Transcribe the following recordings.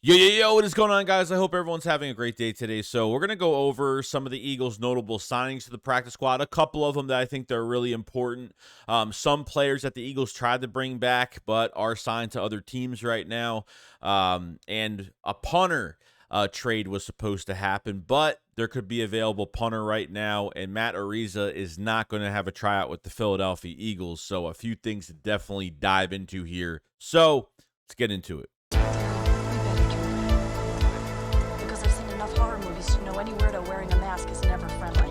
Yo, what is going on, guys? I hope everyone's having a great day today. So we're going to go over some of the Eagles' notable signings to the practice squad, a couple of them that I think they're really important. Some players that the Eagles tried to bring back but are signed to other teams right now. And a punter trade was supposed to happen, but there could be available punter right now, and Matt Ariza is not going to have a tryout with the Philadelphia Eagles. So a few things to definitely dive into here. So let's get into it. Because I've seen enough horror movies to know any weirdo wearing a mask is never friendly.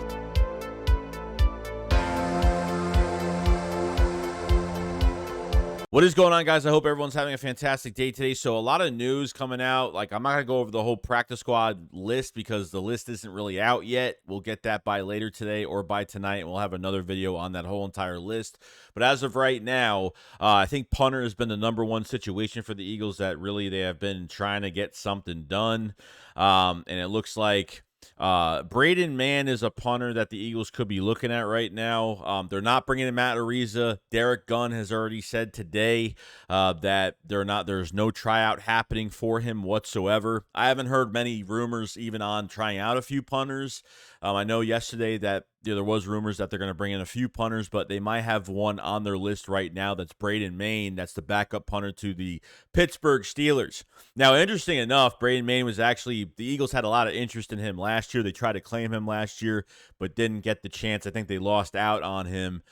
What is going on, guys? I hope everyone's having a fantastic day today. So a lot of news coming out. Like, I'm not going to go over the whole practice squad list because the list isn't really out yet. We'll get that by later today or by tonight, and we'll have another video on that whole entire list. But as of right now, I think punter has been the number one situation for the Eagles that really they have been trying to get something done. And it looks like Braden Mann is a punter that the Eagles could be looking at right now. They're not bringing in Matt Ariza. Derek Gunn has already said today that there's no tryout happening for him whatsoever. I haven't heard many rumors even on trying out a few punters. I know yesterday that there was rumors that they're going to bring in a few punters, but they might have one on their list right now. That's Braden Mann. That's the backup punter to the Pittsburgh Steelers. Now, interesting enough, Braden Mann was actually, the Eagles had a lot of interest in him last year. They tried to claim him last year, but didn't get the chance. I think they lost out on him.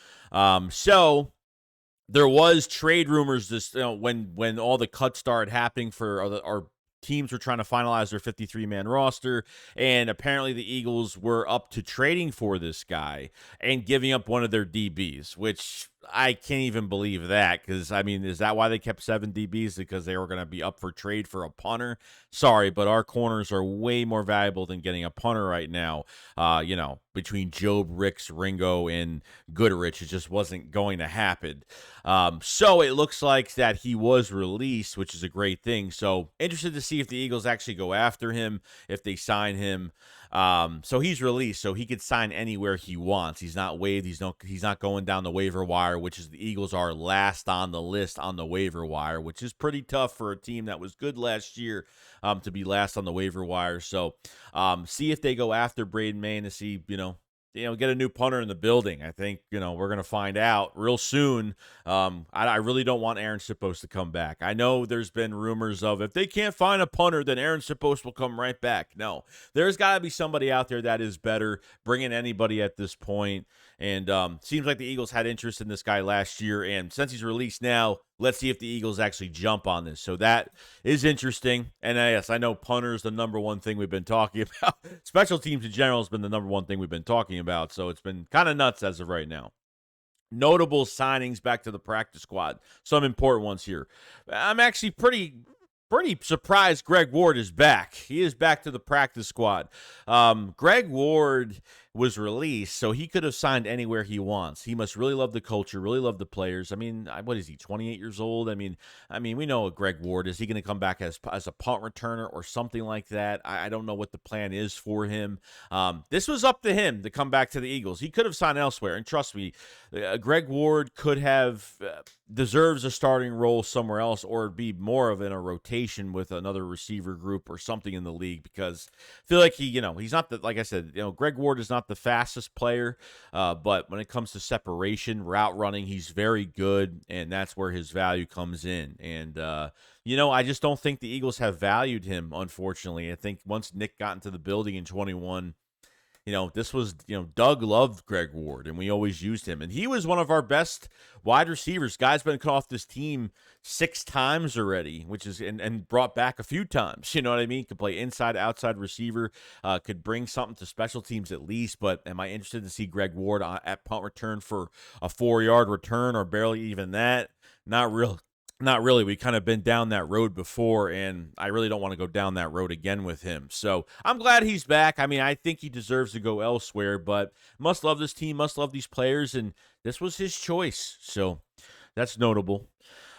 So there was trade rumors this when all the cuts started happening for our teams were trying to finalize their 53-man roster, and apparently the Eagles were up to trading for this guy and giving up one of their DBs, which I can't even believe that, because, I mean, is that why they kept 7 DBs? Because they were going to be up for trade for a punter? Sorry, but our corners are way more valuable than getting a punter right now. Between Job, Ricks, Ringo, and Goodrich, it just wasn't going to happen. So it looks like that he was released, which is a great thing. So interested to see if the Eagles actually go after him, if they sign him. So he's released, so he could sign anywhere he wants. He's not waived. He's not going down the waiver wire, which is the Eagles are last on the list on the waiver wire, which is pretty tough for a team that was good last year to be last on the waiver wire. So see if they go after Braden Mann to see, get a new punter in the building. I think, we're going to find out real soon. I really don't want Aaron Sipos to come back. I know there's been rumors of if they can't find a punter, then Aaron Sipos will come right back. No, there's got to be somebody out there that is better. Bring in anybody at this point. And seems like the Eagles had interest in this guy last year. And since he's released now, let's see if the Eagles actually jump on this. So that is interesting. And yes, I know punter is the number one thing we've been talking about. Special teams in general has been the number one thing we've been talking about. So it's been kind of nuts as of right now. Notable signings back to the practice squad. Some important ones here. I'm actually pretty surprised Greg Ward is back. He is back to the practice squad. Greg Ward was released, so he could have signed anywhere he wants. He must really love the culture, really love the players. I mean, what is he, 28 years old? I mean, we know what Greg Ward is. He going to come back as a punt returner or something like that? I don't know what the plan is for him. This was up to him to come back to the Eagles. He could have signed elsewhere, and trust me, Greg Ward could have deserves a starting role somewhere else or be more of in a rotation with another receiver group or something in the league, because I feel like he's not like I said, Greg Ward is not the fastest player, but when it comes to separation, route running, he's very good, and that's where his value comes in. And I just don't think the Eagles have valued him, unfortunately. I think once Nick got into the building in 21, this was, Doug loved Greg Ward, and we always used him. And he was one of our best wide receivers. Guy's been cut off this team 6 times already, which is, and brought back a few times. You know what I mean? Could play inside, outside receiver, could bring something to special teams at least. But am I interested to see Greg Ward at punt return for a 4-yard return or barely even that? Not real. Not really. We kind of been down that road before, and I really don't want to go down that road again with him. So I'm glad he's back. I mean, I think he deserves to go elsewhere, but must love this team, must love these players, and this was his choice. So that's notable.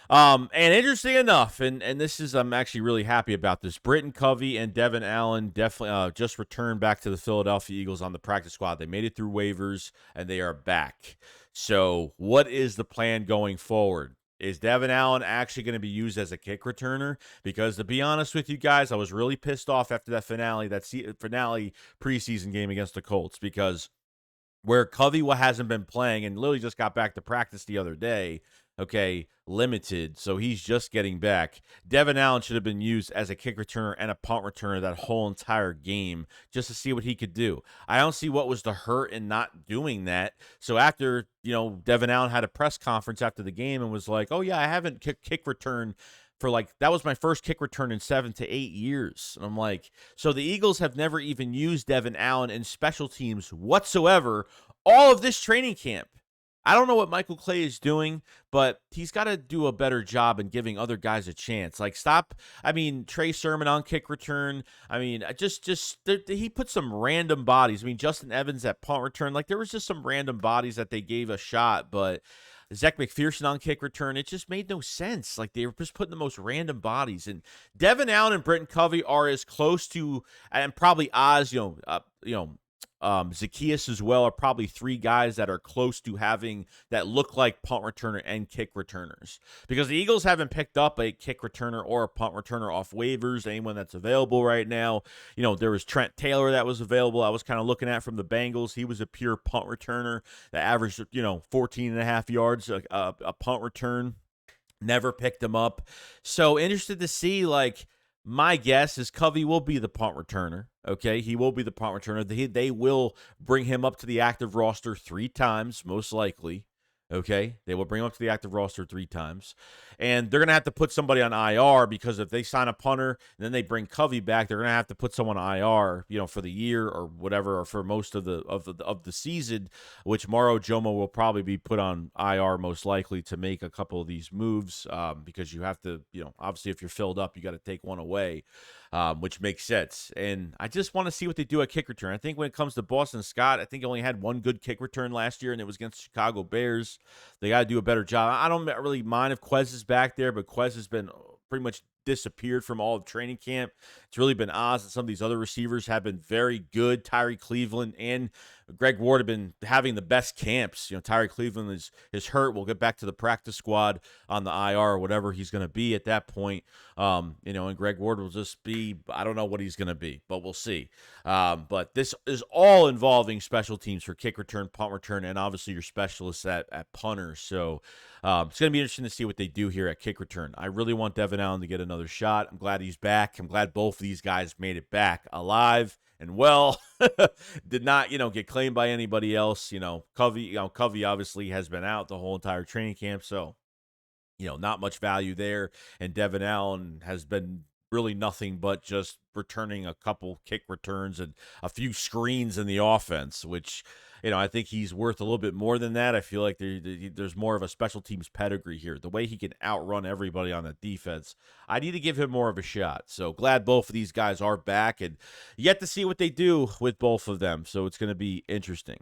And interesting enough, and this is, I'm actually really happy about this. Britton Covey and Devin Allen definitely just returned back to the Philadelphia Eagles on the practice squad. They made it through waivers, and they are back. So what is the plan going forward? Is Devin Allen actually going to be used as a kick returner? Because to be honest with you guys, I was really pissed off after that finale preseason game against the Colts, because where Covey hasn't been playing and literally just got back to practice the other day, okay, limited, so he's just getting back. Devin Allen should have been used as a kick returner and a punt returner that whole entire game just to see what he could do. I don't see what was the hurt in not doing that. So after, Devin Allen had a press conference after the game and was like, oh yeah, I haven't kick return for that was my first kick return in 7 to 8 years. And I'm like, so the Eagles have never even used Devin Allen in special teams whatsoever all of this training camp. I don't know what Michael Clay is doing, but he's got to do a better job in giving other guys a chance. Trey Sermon on kick return. He put some random bodies. Justin Evans at punt return. There was just some random bodies that they gave a shot, but Zach McPherson on kick return, it just made no sense. They were just putting the most random bodies. And Devin Allen and Britton Covey are as close to, and probably Oz, Zacchaeus as well, are probably three guys that are close to having that look like punt returner and kick returners, because the Eagles haven't picked up a kick returner or a punt returner off waivers, anyone that's available right now. There was Trent Taylor that was available. I was kind of looking at from the Bengals. He was a pure punt returner that averaged 14 and a half yards a punt return. Never picked him up. So interested to see, my guess is Covey will be the punt returner. Okay, he will be the punt returner. They will bring him up to the active roster 3 times, most likely. Okay, they will bring him up to the active roster 3 times. And they're going to have to put somebody on IR, because if they sign a punter and then they bring Covey back, they're going to have to put someone on IR, for the year or whatever, or for most of the season, which Mauro Jomo will probably be put on IR most likely to make a couple of these moves, because you have to, obviously if you're filled up, you got to take one away, which makes sense. And I just want to see what they do at kick return. I think when it comes to Boston Scott, I think he only had one good kick return last year, and it was against Chicago Bears. They got to do a better job. I don't really mind if Quez is back there, but Quez has been pretty much disappeared from all of training camp. It's really been Oz, and some of these other receivers have been very good. Tyree Cleveland and Greg Ward have been having the best camps. Tyree Cleveland is hurt. We'll get back to the practice squad on the IR or whatever he's going to be at that point. And Greg Ward will just be, I don't know what he's going to be, but we'll see. But this is all involving special teams for kick return, punt return, and obviously your specialists at punter. So it's going to be interesting to see what they do here at kick return. I really want Devin Allen to get another shot. I'm glad he's back. I'm glad both of these guys made it back alive and well. Did not, get claimed by anybody else. Covey obviously has been out the whole entire training camp, so not much value there. And Devin Allen has been really nothing but just returning a couple kick returns and a few screens in the offense, which, I think he's worth a little bit more than that. I feel like there's more of a special teams pedigree here. The way he can outrun everybody on that defense, I need to give him more of a shot. So glad both of these guys are back, and yet to see what they do with both of them. So it's going to be interesting.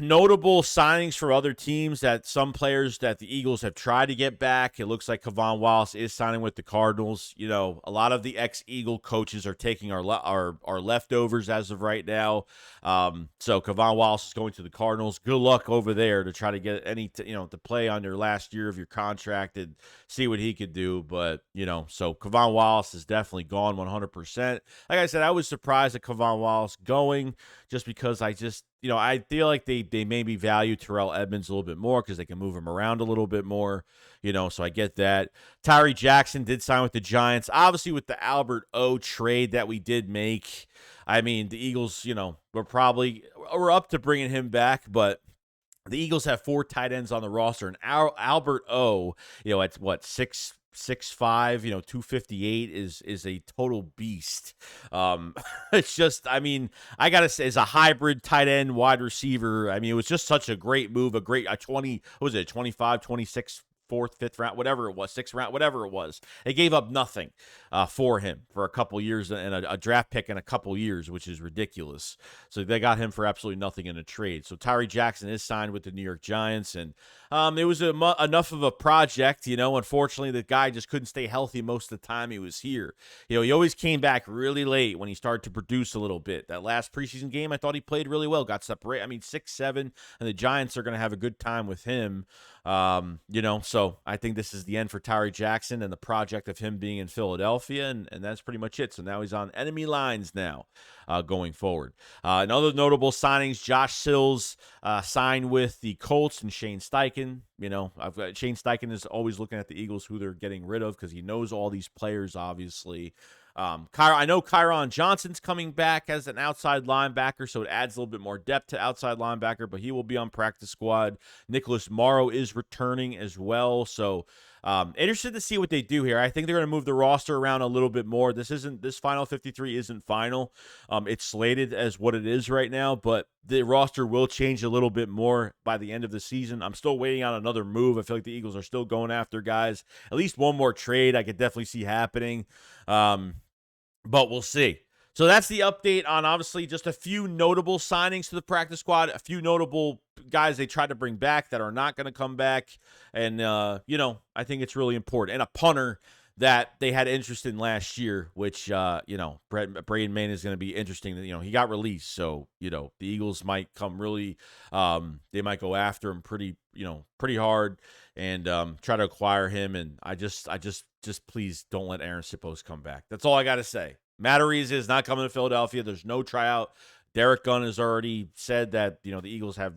Notable signings for other teams, that some players that the Eagles have tried to get back. It looks like Kavan Wallace is signing with the Cardinals. A lot of the ex-Eagle coaches are taking our leftovers as of right now. So Kavan Wallace is going to the Cardinals. Good luck over there to try to get to play on your last year of your contract and see what he could do. But, so Kavan Wallace is definitely gone 100%. Like I said, I was surprised at Kavan Wallace going, just because I feel like they maybe value Terrell Edmonds a little bit more because they can move him around a little bit more, so I get that. Tyree Jackson did sign with the Giants. Obviously, with the Albert O trade that we did make, the Eagles, we're up to bringing him back, but the Eagles have 4 tight ends on the roster, and Albert O, at what, 6'5", 258 is a total beast. It's just, I gotta say, as a hybrid tight end wide receiver, it was just such a great move, a 25, 26, 4th, 5th round, whatever it was, 6th round, whatever it was. They gave up nothing for him for a couple years, and a draft pick in a couple years, which is ridiculous. So they got him for absolutely nothing in a trade. So Tyree Jackson is signed with the New York Giants, and it was enough of a project. Unfortunately, the guy just couldn't stay healthy most of the time he was here. He always came back really late when he started to produce a little bit. That last preseason game, I thought he played really well, got separated. 6'7", and the Giants are going to have a good time with him. So So I think this is the end for Tyree Jackson and the project of him being in Philadelphia, and that's pretty much it. So now he's on enemy lines now going forward. And other notable signings, Josh Sills signed with the Colts and Shane Steichen. You know, Shane Steichen is always looking at the Eagles, who they're getting rid of, because he knows all these players, obviously. I know Kyron Johnson's coming back as an outside linebacker, so it adds a little bit more depth to outside linebacker, but he will be on practice squad. Nicholas Morrow is returning as well, so interested to see what they do here. I think they're going to move the roster around a little bit more. This final 53 isn't final. It's slated as what it is right now, but the roster will change a little bit more by the end of the season. I'm still waiting on another move. I feel like the Eagles are still going after guys. At least one more trade I could definitely see happening. But we'll see. So that's the update on, obviously, just a few notable signings to the practice squad, a few notable guys they tried to bring back that are not going to come back. And, I think it's really important. And a punter that they had interest in last year, which, Braden Mann is going to be interesting. He got released. So, the Eagles might come really, they might go after him pretty hard and try to acquire him. And I just please don't let Aaron Sipos come back. That's all I got to say. Matt Ariza is not coming to Philadelphia. There's no tryout. Derek Gunn has already said that, the Eagles have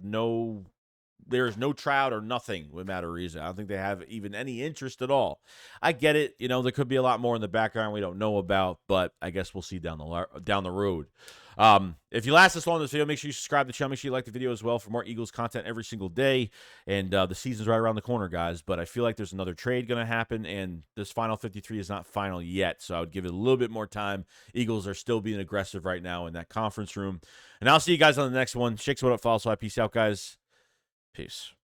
there's no tryout or nothing with Matt Ariza. I don't think they have even any interest at all. I get it. There could be a lot more in the background we don't know about, but I guess we'll see down the road. If you last this long in this video, make sure you subscribe to the channel. Make sure you like the video as well for more Eagles content every single day. And the season's right around the corner, guys. But I feel like there's another trade going to happen, and this final 53 is not final yet. So I would give it a little bit more time. Eagles are still being aggressive right now in that conference room. And I'll see you guys on the next one. Shakes, what up, follow, so I peace out, guys. Peace.